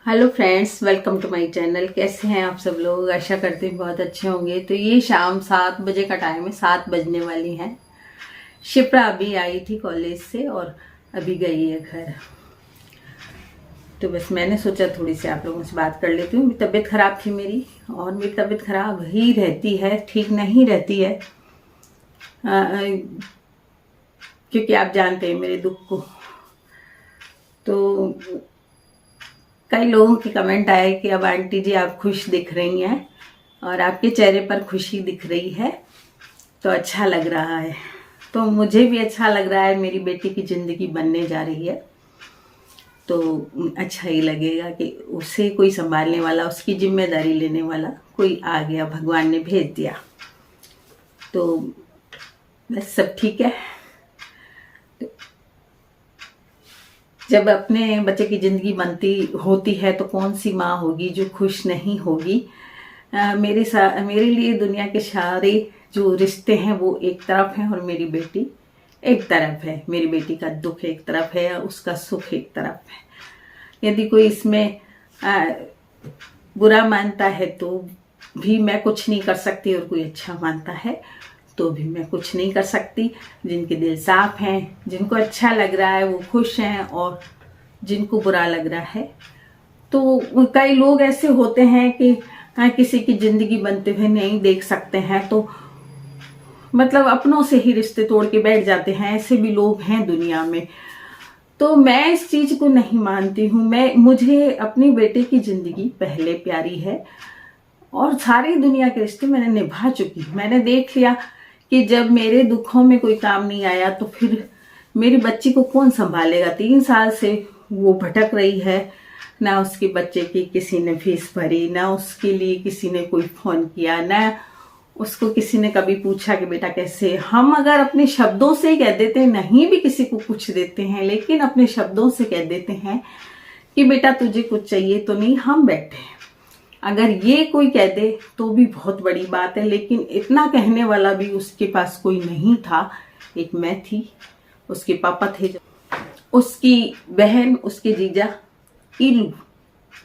Hello friends, welcome to my channel. कैसे हैं आप सब लोग? आशा करते हैं बहुत अच्छे होंगे। तो ये शाम 7 बजे का टाइम है, 7 बजने वाली है। शिप्रा अभी आई थी कॉलेज से और अभी गई है घर। तो बस मैंने सोचा थोड़ी सी आप लोगों से बात कर लेती हूँ। तबीयत खराब थी मेरी, और मेरी तबीयत खराब ही रहती है, ठीक नहीं रहती है। क्योंकि आप जानते हैं मेरे दुख को। तो कई लोगों के कमेंट आए कि अब आंटी जी आप खुश दिख रही हैं और आपके चेहरे पर खुशी दिख रही है, तो अच्छा लग रहा है। तो मुझे भी अच्छा लग रहा है, मेरी बेटी की ज़िंदगी बनने जा रही है तो अच्छा ही लगेगा कि उसे कोई संभालने वाला, उसकी जिम्मेदारी लेने वाला कोई आ गया, भगवान ने भेज दिया। तो बस सब ठीक है। जब अपने बच्चे की ज़िंदगी बनती होती है तो कौन सी माँ होगी जो खुश नहीं होगी। मेरे लिए दुनिया के सारे जो रिश्ते हैं वो एक तरफ हैं और मेरी बेटी एक तरफ है। मेरी बेटी का दुख एक तरफ है, उसका सुख एक तरफ है। यदि कोई इसमें बुरा मानता है तो भी मैं कुछ नहीं कर सकती, और कोई अच्छा मानता है तो भी मैं कुछ नहीं कर सकती। जिनके दिल साफ हैं, जिनको अच्छा लग रहा है वो खुश हैं, और जिनको बुरा लग रहा है तो कई लोग ऐसे होते हैं कि किसी की जिंदगी बनते हुए नहीं देख सकते हैं, तो मतलब अपनों से ही रिश्ते तोड़ के बैठ जाते हैं। ऐसे भी लोग हैं दुनिया में। तो मैं इस चीज को नहीं मानती हूँ। मुझे अपनी बेटे की जिंदगी पहले प्यारी है, और सारी दुनिया के रिश्ते मैंने निभा चुकी। मैंने देख लिया कि जब मेरे दुखों में कोई काम नहीं आया तो फिर मेरी बच्ची को कौन संभालेगा। 3 साल से वो भटक रही है, ना उसके बच्चे की किसी ने फीस भरी, ना उसके लिए किसी ने कोई फोन किया, ना उसको किसी ने कभी पूछा कि बेटा कैसे। हम अगर अपने शब्दों से ही कह देते हैं, नहीं भी किसी को कुछ देते हैं, लेकिन अपने शब्दों से कह देते हैं कि बेटा तुझे कुछ चाहिए तो नहीं, हम बैठे हैं। अगर ये कोई कह दे तो भी बहुत बड़ी बात है, लेकिन इतना कहने वाला भी उसके पास कोई नहीं था। एक मैं थी, उसके पापा थे, उसकी बहन, उसके जीजा इलू।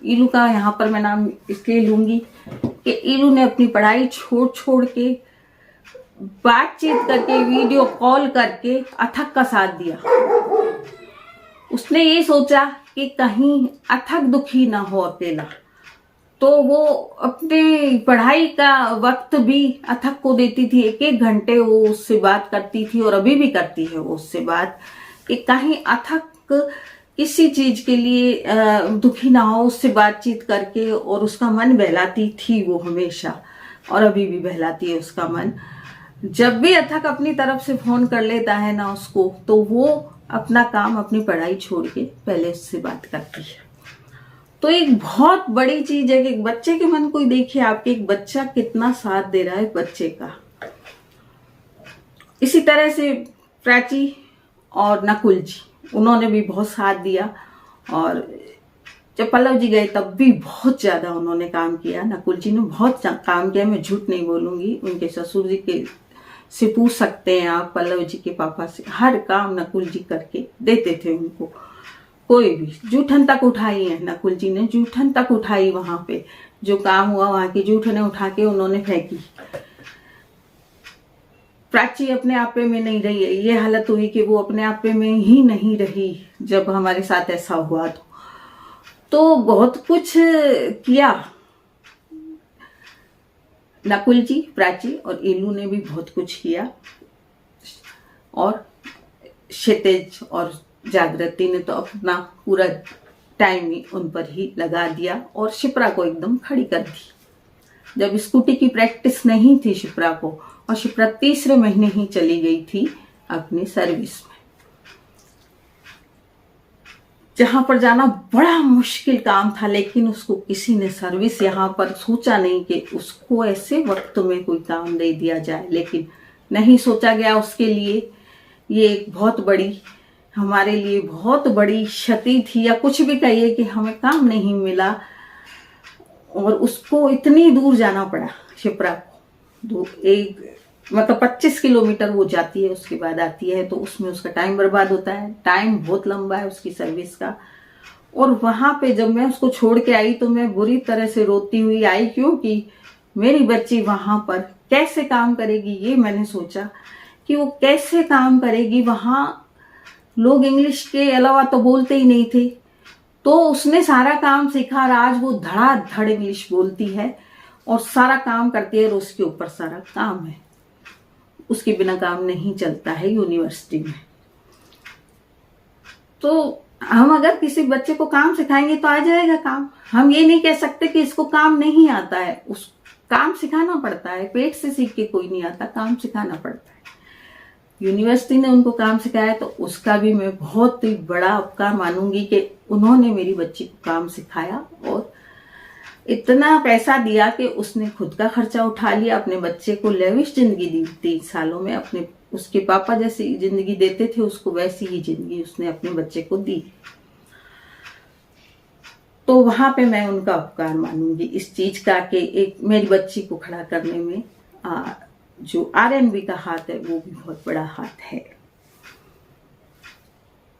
इलू का यहाँ पर मैं नाम इसलिए लूंगी कि इलू ने अपनी पढ़ाई छोड़ छोड़ के, बातचीत करके, वीडियो कॉल करके अथक का साथ दिया। उसने ये सोचा कि कहीं अथक दुखी ना हो अकेला, तो वो अपने पढ़ाई का वक्त भी अथक को देती थी। 1-1 घंटे वो उससे बात करती थी, और अभी भी करती है वो उससे बात, कि कहीं अथक किसी चीज के लिए दुखी ना हो, उससे बातचीत करके, और उसका मन बहलाती थी वो हमेशा, और अभी भी बहलाती है उसका मन। जब भी अथक अपनी तरफ से फोन कर लेता है ना उसको, तो वो अपना काम, अपनी पढ़ाई छोड़ के पहले उससे बात करती है। तो एक बहुत बड़ी चीज है कि एक बच्चे के मन को देखिए, आपके एक बच्चा कितना साथ दे रहा है बच्चे का। इसी तरह से प्राची और नकुल जी, उन्होंने भी बहुत साथ दिया, और जब पल्लव जी गए तब भी बहुत ज्यादा उन्होंने काम किया। नकुल जी ने बहुत काम किया, मैं झूठ नहीं बोलूंगी। उनके ससुर जी के से पूछ सकते हैं आप, पल्लव जी के पापा से, हर काम नकुल जी करके देते थे उनको। कोई भी जूठन तक उठाई है नकुल जी ने, जूठन तक उठाई। वहां पे जो काम हुआ वहां की जूठने उठा के उन्होंने फेंकी। प्राची अपने आपे में नहीं रही है। ये हालत हुई कि वो अपने आपे में ही नहीं रही जब हमारे साथ ऐसा हुआ। तो बहुत कुछ किया नकुल जी, प्राची और इलू ने भी बहुत कुछ किया, और क्षितिज और जागृति ने तो अपना पूरा टाइम ही उन पर ही लगा दिया, और शिप्रा को एकदम खड़ी कर दी। जब स्कूटी की प्रैक्टिस नहीं थी शिप्रा को, और शिप्रा 3रे महीने ही चली गई थी अपनी सर्विस में, जहां पर जाना बड़ा मुश्किल काम था, लेकिन उसको किसी ने सर्विस यहाँ पर सोचा नहीं कि उसको ऐसे वक्त में कोई काम दे दिया जाए, लेकिन नहीं सोचा गया उसके लिए। ये एक बहुत बड़ी, हमारे लिए बहुत बड़ी क्षति थी, या कुछ भी कहिए कि हमें काम नहीं मिला, और उसको इतनी दूर जाना पड़ा शिप्रा को। मतलब 25 किलोमीटर वो जाती है, उसके बाद आती है, तो उसमें उसका टाइम बर्बाद होता है। टाइम बहुत लंबा है उसकी सर्विस का, और वहां पे जब मैं उसको छोड़ के आई तो मैं बुरी तरह से रोती हुई आई, क्योंकि मेरी बच्ची वहां पर कैसे काम करेगी। ये मैंने सोचा कि वो कैसे काम करेगी, वहां लोग इंग्लिश के अलावा तो बोलते ही नहीं थे। तो उसने सारा काम सीखा और आज वो धड़ाधड़ इंग्लिश बोलती है और सारा काम करती है और उसके ऊपर सारा काम है। उसके बिना काम नहीं चलता है यूनिवर्सिटी में। तो हम अगर किसी बच्चे को काम सिखाएंगे तो आ जाएगा काम। हम ये नहीं कह सकते कि इसको काम नहीं आता है, उस काम सिखाना पड़ता है। पेट से सीख के कोई नहीं आता, काम सिखाना पड़ता है। यूनिवर्सिटी ने उनको काम सिखाया तो उसका भी मैं बहुत ही बड़ा उपकार मानूंगी कि उन्होंने मेरी बच्ची को काम सिखाया और इतना पैसा दिया कि उसने खुद का खर्चा उठा लिया, अपने बच्चे को लेविश जिंदगी दी 3 सालों में। अपने उसके पापा जैसी जिंदगी देते थे उसको, वैसी ही जिंदगी उसने अपने बच्चे को दी। तो वहां पे मैं उनका उपकार मानूंगी इस चीज का कि एक मेरी बच्ची को खड़ा करने में जो RNB का हाथ है वो भी बहुत बड़ा हाथ है।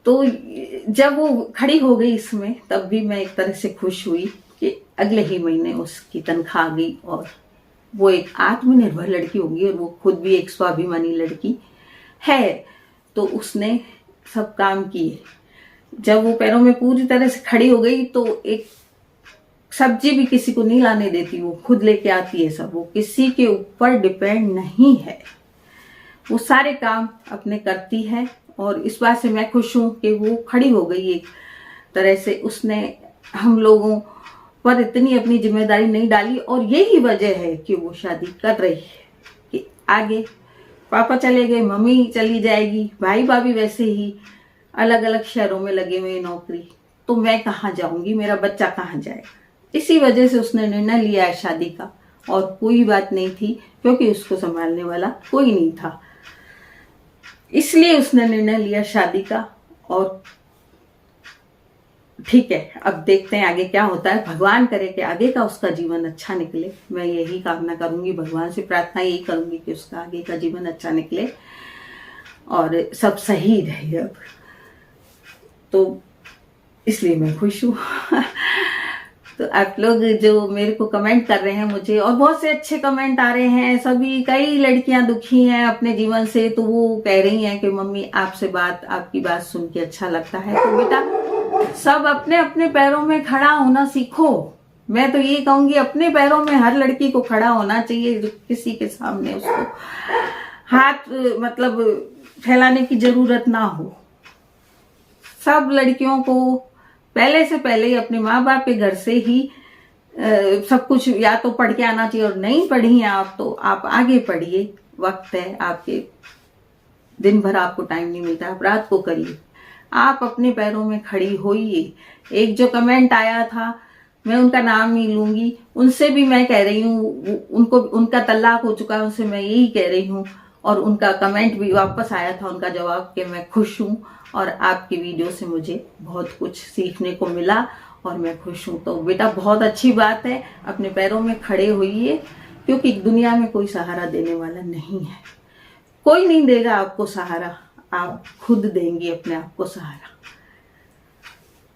तो जब वो खड़ी हो गई इसमें, तब भी मैं एक तरह से खुश हुई कि अगले ही महीने उसकी तनख्वाह आ गई और वो एक आत्मनिर्भर लड़की होगी और वो खुद भी एक स्वाभिमानी लड़की है। तो उसने सब काम किए। जब वो पैरों में पूरी तरह से खड़ी हो गई तो एक सब्जी भी किसी को नहीं लाने देती, वो खुद लेके आती है सब। वो किसी के ऊपर डिपेंड नहीं है, वो सारे काम अपने करती है। और इस बात से मैं खुश हूं कि वो खड़ी हो गई एक तरह से। उसने हम लोगों पर इतनी अपनी जिम्मेदारी नहीं डाली और यही वजह है कि वो शादी कर रही है कि आगे पापा चले गए, मम्मी चली जाएगी, भाई भाभी वैसे ही अलग अलग शहरों में लगे हुए नौकरी, तो मैं कहाँ जाऊंगी, मेरा बच्चा कहाँ जाएगा। इसी वजह से उसने निर्णय लिया है शादी का, और कोई बात नहीं थी क्योंकि उसको संभालने वाला कोई नहीं था, इसलिए उसने निर्णय लिया शादी का। और ठीक है, अब देखते हैं आगे क्या होता है। भगवान करे कि आगे का उसका जीवन अच्छा निकले। मैं यही कामना करूंगी, भगवान से प्रार्थना यही करूंगी कि उसका आगे का जीवन अच्छा निकले और सब सही रहे। अब तो इसलिए मैं खुश हूँ। तो आप लोग जो मेरे को कमेंट कर रहे हैं मुझे, और बहुत से अच्छे कमेंट आ रहे हैं, सभी कई लड़कियां दुखी हैं अपने जीवन से, तो वो कह रही हैं कि मम्मी आपसे आपकी बात सुन के अच्छा लगता है। तो बेटा सब अपने अपने पैरों में खड़ा होना सीखो। मैं तो ये कहूंगी अपने पैरों में हर लड़की को खड़ा होना चाहिए, किसी के सामने उसको हाथ मतलब फैलाने की जरूरत ना हो। सब लड़कियों को पहले से पहले ही अपने माँ बाप के घर से ही सब कुछ या तो पढ़ के आना चाहिए, और नहीं पढ़ी हैं आप तो आप आगे पढ़िए। वक्त है आपके, दिन भर आपको टाइम नहीं मिलता, आप रात को करिए। आप अपने पैरों में खड़ी होइए। एक जो कमेंट आया था, मैं उनका नाम नहीं लूंगी, उनसे भी मैं कह रही हूँ, उनको उनका तलाक हो चुका है, उनसे मैं यही कह रही हूँ। और उनका कमेंट भी वापस आया था, उनका जवाब कि मैं खुश हूँ और आपकी वीडियो से मुझे बहुत कुछ सीखने को मिला और मैं खुश हूँ। तो बेटा बहुत अच्छी बात है, अपने पैरों में खड़े होइए, क्योंकि दुनिया में कोई सहारा देने वाला नहीं है। कोई नहीं देगा आपको सहारा, आप खुद देंगे अपने आप को सहारा।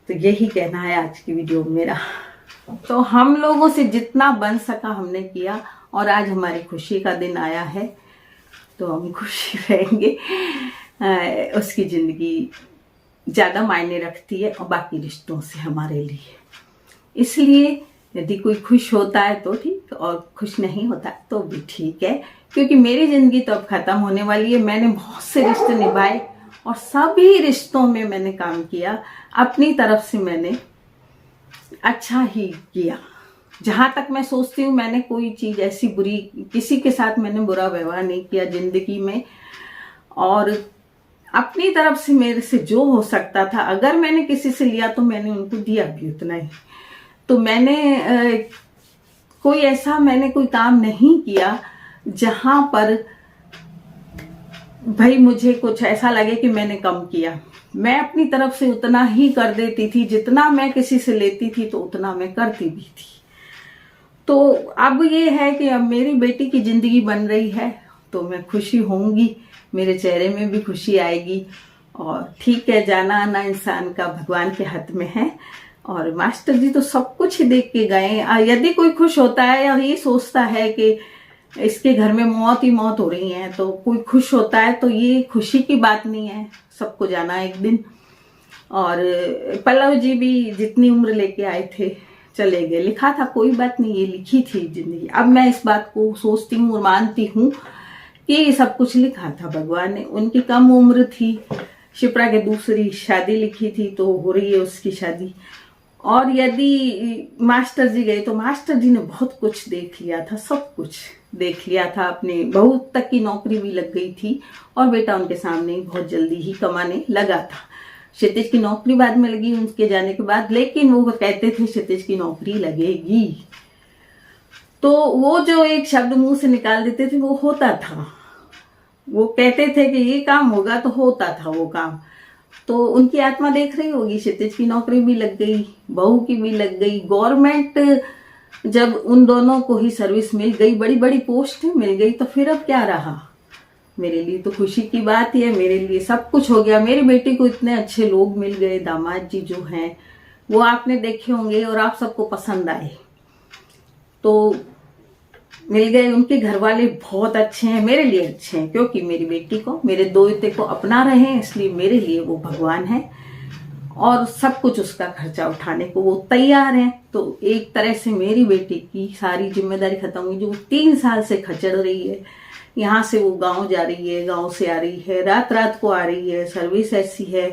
तो यही कहना है आज की वीडियो में मेरा। तो हम लोगों से जितना बन सका हमने किया, और आज हमारी खुशी का दिन आया है तो हम खुशी रहेंगे। उसकी जिंदगी ज्यादा मायने रखती है और बाकी रिश्तों से हमारे लिए। इसलिए यदि कोई खुश होता है तो ठीक, और खुश नहीं होता है तो भी ठीक है, क्योंकि मेरी जिंदगी तो अब खत्म होने वाली है। मैंने बहुत से रिश्ते निभाए और सभी रिश्तों में मैंने काम किया, अपनी तरफ से मैंने अच्छा ही किया। जहां तक मैं सोचती हूँ मैंने कोई चीज ऐसी बुरी, किसी के साथ मैंने बुरा व्यवहार नहीं किया जिंदगी में, और अपनी तरफ से मेरे से जो हो सकता था, अगर मैंने किसी से लिया तो मैंने उनको दिया भी उतना ही। तो मैंने मैंने कोई काम नहीं किया जहां पर भाई मुझे कुछ ऐसा लगे कि मैंने कम किया। मैं अपनी तरफ से उतना ही कर देती थी, जितना मैं किसी से लेती थी तो उतना मैं करती भी थी। तो अब ये है कि अब मेरी बेटी की जिंदगी बन रही है तो मैं खुशी होंगी, मेरे चेहरे में भी खुशी आएगी और ठीक है, जाना आना इंसान का भगवान के हाथ में है। और मास्टर जी तो सब कुछ ही देख के गए। यदि कोई खुश होता है या ये सोचता है कि इसके घर में मौत ही मौत हो रही है, तो कोई खुश होता है, तो ये खुशी की बात नहीं है। सबको जाना एक दिन। और पल्लव जी भी जितनी उम्र लेके आए थे चले गए। लिखा था, कोई बात नहीं, ये लिखी थी जिंदगी। अब मैं इस बात को सोचती हूँ और मानती हूँ कि ये सब कुछ लिखा था भगवान ने। उनकी कम उम्र थी, शिप्रा के दूसरी शादी लिखी थी, तो हो रही है उसकी शादी। और यदि मास्टर जी गए तो मास्टर जी ने बहुत कुछ देख लिया था, सब कुछ देख लिया था। अपने बहू तक की नौकरी भी लग गई थी और बेटा उनके सामने बहुत जल्दी ही कमाने लगा था। क्षितिज की नौकरी बाद में लगी उनके जाने के बाद, लेकिन वो कहते थे क्षितिज की नौकरी लगेगी। तो वो जो एक शब्द मुंह से निकाल देते थे वो होता था। वो कहते थे कि ये काम होगा तो होता था वो काम। तो उनकी आत्मा देख रही होगी, क्षितिज की नौकरी भी लग गई, बहू की भी लग गई। गवर्नमेंट जब उन दोनों को ही सर्विस मिल गई, बड़ी बड़ी पोस्ट मिल गई, तो फिर अब क्या रहा। मेरे लिए तो खुशी की बात ही है, मेरे लिए सब कुछ हो गया। मेरी बेटी को इतने अच्छे लोग मिल गए, दामाद जी जो हैं वो आपने देखे होंगे और आप सबको पसंद आए तो मिल गए। उनके घर वाले बहुत अच्छे हैं, मेरे लिए अच्छे हैं, क्योंकि मेरी बेटी को, मेरे दोते को अपना रहे हैं, इसलिए मेरे लिए वो भगवान है। और सब कुछ उसका खर्चा उठाने को वो तैयार हैं। तो एक तरह से मेरी बेटी की सारी जिम्मेदारी खत्म हुई, जो 3 साल से खचड़ रही है। यहाँ से वो गांव जा रही है, गांव से आ रही है, रात रात को आ रही है, सर्विस ऐसी है।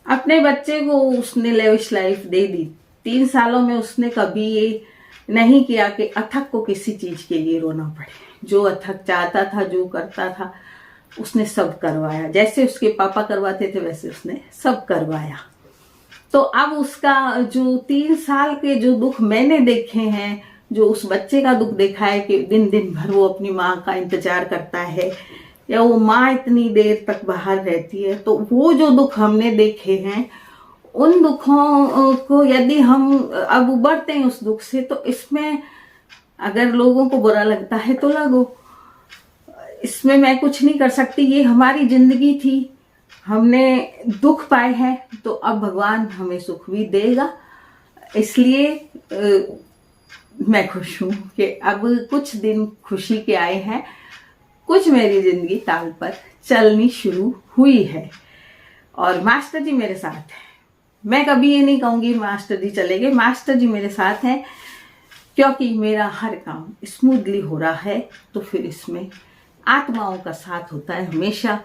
अपने बच्चे को उसने लेविश लाइफ दे दी। 3 सालों में उसने कभी ये नहीं किया कि अथक को किसी चीज के लिए रोना पड़े। जो अथक चाहता था, जो करता था, उसने सब करवाया। जैसे उसके पापा करवाते थे वैसे उसने सब करवाया। तो अब उसका जो 3 साल के जो दुख मैंने देखे हैं, जो उस बच्चे का दुख देखा है कि दिन दिन भर वो अपनी माँ का इंतजार करता है, या वो माँ इतनी देर तक बाहर रहती है, तो वो जो दुख हमने देखे हैं, उन दुखों को यदि हम अब उबरते हैं उस दुख से, तो इसमें अगर लोगों को बुरा लगता है तो लगो, इसमें मैं कुछ नहीं कर सकती। ये हमारी जिंदगी थी, हमने दुख पाए हैं, तो अब भगवान हमें सुख भी देगा। इसलिए मैं खुश हूं कि अब कुछ दिन खुशी के आए हैं, कुछ मेरी जिंदगी ताल पर चलनी शुरू हुई है और मास्टर जी मेरे साथ हैं। मैं कभी ये नहीं कहूंगी मास्टर जी चले गए, मास्टर जी मेरे साथ हैं, क्योंकि मेरा हर काम स्मूथली हो रहा है। तो फिर इसमें आत्माओं का साथ होता है हमेशा।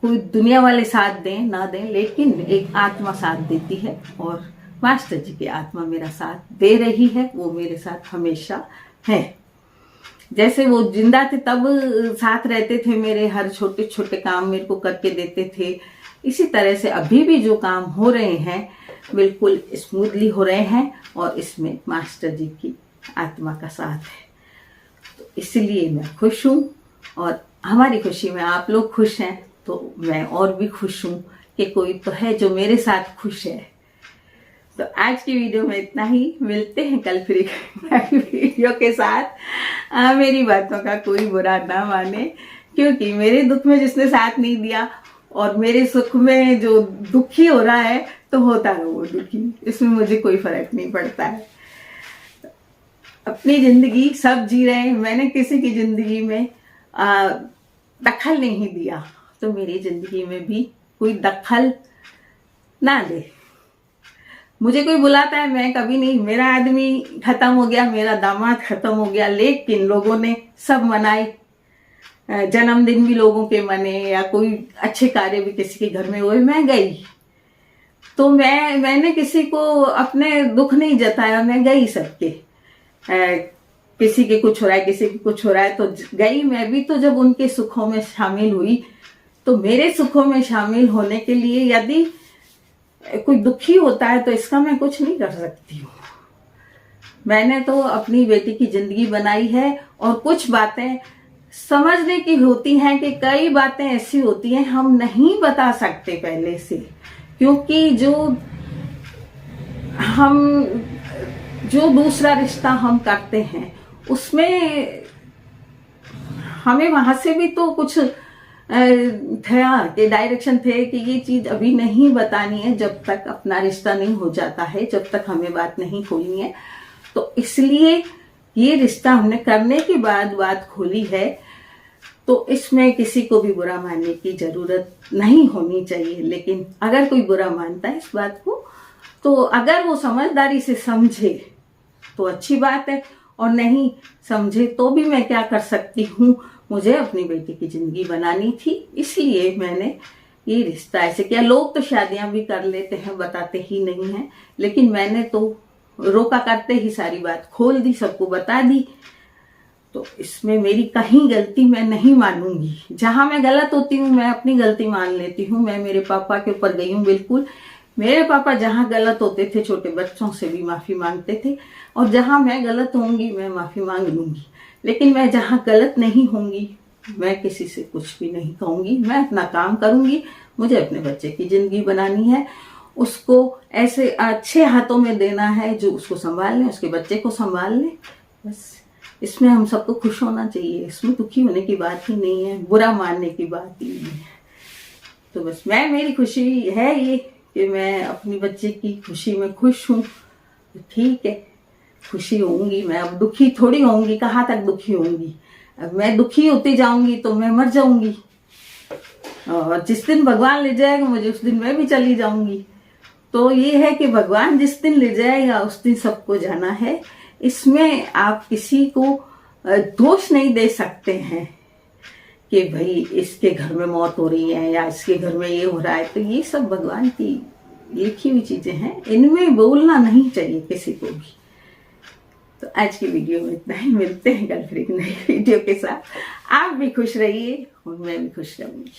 कोई दुनिया वाले साथ दें ना दें, लेकिन एक आत्मा साथ देती है और मास्टर जी की आत्मा मेरा साथ दे रही है। वो मेरे साथ हमेशा है। जैसे वो जिंदा थे तब साथ रहते थे, मेरे हर छोटे छोटे काम मेरे को करके देते थे। इसी तरह से अभी भी जो काम हो रहे हैं बिल्कुल स्मूथली हो रहे हैं और इसमें मास्टर जी की आत्मा का साथ है। तो इसलिए मैं खुश हूँ और हमारी खुशी में आप लोग खुश हैं, तो मैं और भी खुश हूँ कि कोई तो है जो मेरे साथ खुश है। तो आज की वीडियो में इतना ही। मिलते हैं कल फिर एक नई वीडियो के साथ। मेरी बातों का कोई बुरा ना माने, क्योंकि मेरे दुख में जिसने साथ नहीं दिया और मेरे सुख में जो दुखी हो रहा है, तो होता रहो वो दुखी, इसमें मुझे कोई फर्क नहीं पड़ता है। अपनी जिंदगी सब जी रहे हैं, मैंने किसी की जिंदगी में दखल नहीं दिया, तो मेरी जिंदगी में भी कोई दखल ना दे। मुझे कोई बुलाता है, मैं कभी नहीं, मेरा आदमी खत्म हो गया, मेरा दामाद खत्म हो गया, लेकिन लोगों ने सब मनाए, जन्मदिन भी लोगों के मने, या कोई अच्छे कार्य भी किसी के घर में हुए, मैं गई। तो मैंने किसी को अपने दुख नहीं जताया, मैं गई सबके। किसी के कुछ हो रहा है, किसी के कुछ हो रहा है, तो गई मैं भी। तो जब उनके सुखों में शामिल हुई, तो मेरे सुखों में शामिल होने के लिए यदि कोई दुखी होता है तो इसका मैं कुछ नहीं कर सकती हूँ। मैंने तो अपनी बेटी की जिंदगी बनाई है, और कुछ बातें समझने की होती हैं कि कई बातें ऐसी होती हैं हम नहीं बता सकते पहले से, क्योंकि जो दूसरा रिश्ता हम करते हैं उसमें हमें वहां से भी तो कुछ था कि डायरेक्शन थे कि ये चीज अभी नहीं बतानी है जब तक अपना रिश्ता नहीं हो जाता है, जब तक हमें बात नहीं खोलनी है। तो इसलिए ये रिश्ता हमने करने के बाद बात खोली है, तो इसमें किसी को भी बुरा मानने की जरूरत नहीं होनी चाहिए। लेकिन अगर कोई बुरा मानता है इस बात को, तो अगर वो समझदारी से समझे तो अच्छी बात है, और नहीं समझे तो भी मैं क्या कर सकती हूँ। मुझे अपनी बेटी की जिंदगी बनानी थी, इसलिए मैंने ये रिश्ता ऐसे किया। लोग तो शादियां भी कर लेते हैं, बताते ही नहीं हैं, लेकिन मैंने तो रोका करते ही सारी बात खोल दी, सबको बता दी। तो इसमें मेरी कहीं गलती मैं नहीं मानूंगी। जहां मैं गलत होती हूँ मैं अपनी गलती मान लेती हूँ। मैं मेरे पापा के ऊपर गई हूँ बिल्कुल। मेरे पापा जहां गलत होते थे छोटे बच्चों से भी माफी मांगते थे, और जहां मैं गलत होंगी मैं माफी मांग लूंगी। लेकिन मैं जहां गलत नहीं होंगी मैं किसी से कुछ भी नहीं कहूंगी। मैं अपना काम करूंगी। मुझे अपने बच्चे की जिंदगी बनानी है, उसको ऐसे अच्छे हाथों में देना है जो उसको संभाल ले, उसके बच्चे को संभाल ले। बस इसमें हम सबको खुश होना चाहिए। इसमें दुखी होने की बात ही नहीं है, बुरा मानने की बात ही नहीं है। तो बस मेरी खुशी है ये कि मैं अपनी बच्चे की खुशी में खुश हूँ। तो ठीक है, खुशी होंगी मैं, अब दुखी थोड़ी होंगी। कहाँ तक दुखी होंगी? अब मैं दुखी होती जाऊंगी तो मैं मर जाऊंगी, और जिस दिन भगवान ले जाएगा मुझे उस दिन मैं भी चली जाऊंगी। तो ये है कि भगवान जिस दिन ले जाएगा उस दिन सबको जाना है। इसमें आप किसी को दोष नहीं दे सकते हैं कि भाई इसके घर में मौत हो रही है या इसके घर में ये हो रहा है। तो ये सब भगवान की लिखी हुई चीजें हैं, इनमें बोलना नहीं चाहिए किसी को भी। तो आज की वीडियो में इतना ही। मिलते हैं कल फिर एक नई वीडियो के साथ। आप भी खुश रहिए और मैं भी खुश रहूंगी।